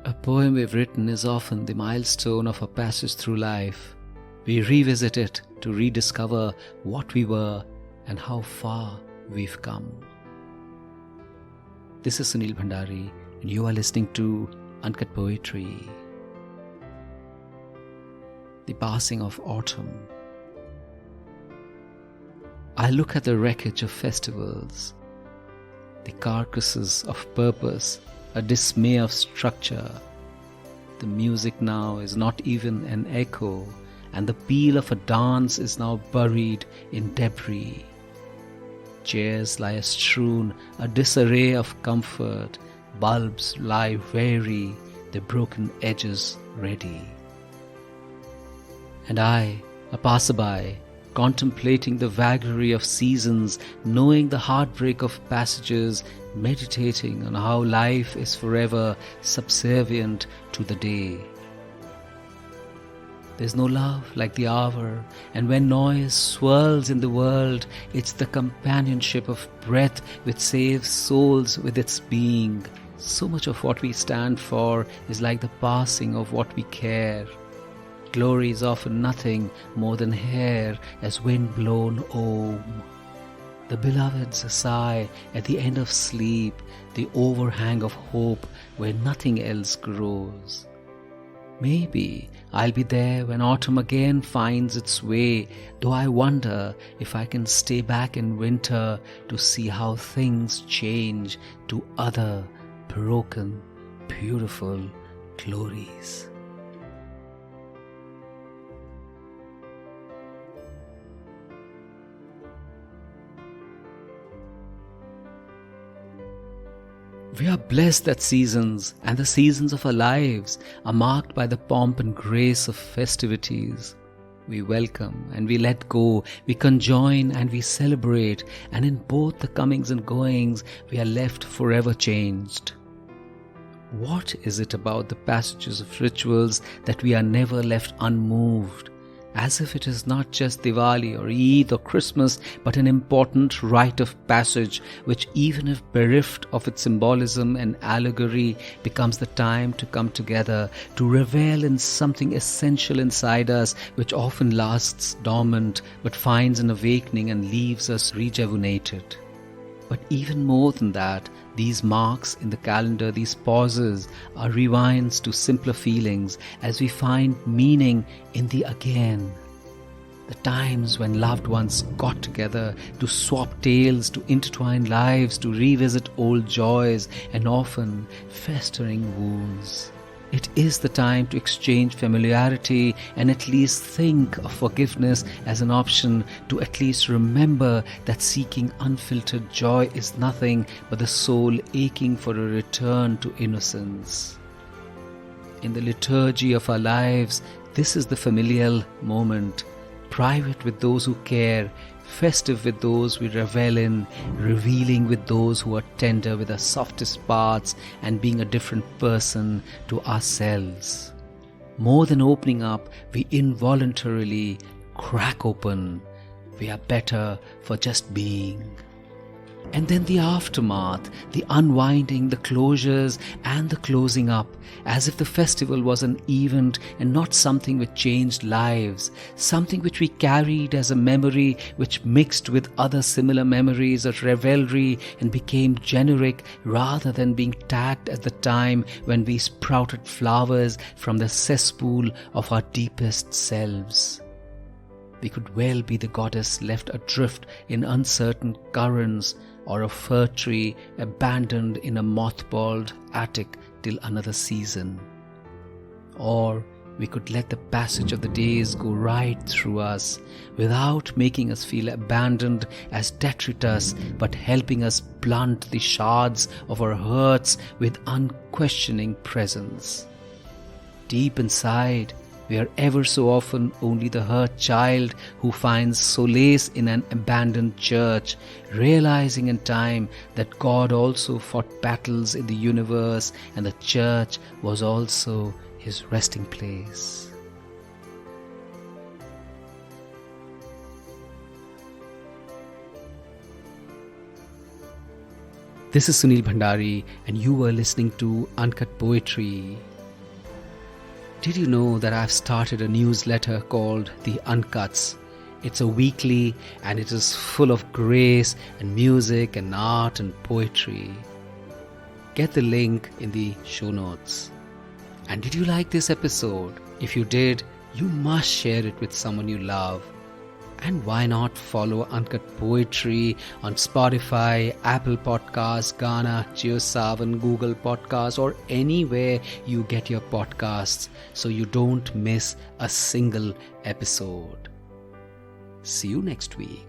A poem we've written is often the milestone of our passage through life. We revisit it to rediscover what we were and how far we've come. This is Sunil Bhandari, and you are listening to Uncut Poetry. The passing of autumn. I look at the wreckage of festivals, the carcasses of purpose, a dismay of structure. The music now is not even an echo, and the peal of a dance is now buried in debris. Chairs lie strewn, a disarray of comfort. Bulbs lie weary, their broken edges ready. And I, a passerby, contemplating the vagary of seasons, knowing the heartbreak of passages, meditating on how life is forever subservient to the day. There's no love like the hour, and when noise swirls in the world, it's the companionship of breath which saves souls with its being. So much of what we stand for is like the passing of what we care. Glory is often nothing more than hair as wind-blown ohm. The beloved's sigh at the end of sleep, the overhang of hope where nothing else grows. Maybe I'll be there when autumn again finds its way, though I wonder if I can stay back in winter to see how things change to other broken, beautiful glories. We are blessed that seasons and the seasons of our lives are marked by the pomp and grace of festivities. We welcome and we let go, we conjoin and we celebrate, and in both the comings and goings we are left forever changed. What is it about the passages of rituals that we are never left unmoved? As if it is not just Diwali or Eid or Christmas, but an important rite of passage, which even if bereft of its symbolism and allegory, becomes the time to come together, to revel in something essential inside us, which often lasts dormant, but finds an awakening and leaves us rejuvenated. But even more than that, these marks in the calendar, these pauses, are rewinds to simpler feelings as we find meaning in the again. The times when loved ones got together to swap tales, to intertwine lives, to revisit old joys and often festering wounds. It is the time to exchange familiarity and at least think of forgiveness as an option, to at least remember that seeking unfiltered joy is nothing but the soul aching for a return to innocence. In the liturgy of our lives, this is the familial moment, private with those who care, festive with those we revel in, revealing with those who are tender with our softest parts, and being a different person to ourselves. More than opening up, we involuntarily crack open. We are better for just being. And then the aftermath, the unwinding, the closures and the closing up, as if the festival was an event and not something which changed lives, something which we carried as a memory which mixed with other similar memories of revelry and became generic rather than being tagged at the time when we sprouted flowers from the cesspool of our deepest selves. We could well be the goddess left adrift in uncertain currents, or a fir tree abandoned in a mothballed attic till another season. Or we could let the passage of the days go right through us, without making us feel abandoned as detritus, but helping us blunt the shards of our hurts with unquestioning presence. Deep inside, we are ever so often only the hurt child who finds solace in an abandoned church, realizing in time that God also fought battles in the universe and the church was also his resting place. This is Sunil Bhandari, and you were listening to Uncut Poetry. Did you know that I've started a newsletter called The Uncuts? It's a weekly and it is full of grace and music and art and poetry. Get the link in the show notes. And did you like this episode? If you did, you must share it with someone you love. And why not follow Uncut Poetry on Spotify, Apple Podcasts, Ghana, JioSaavn, Google Podcasts, or anywhere you get your podcasts so you don't miss a single episode. See you next week.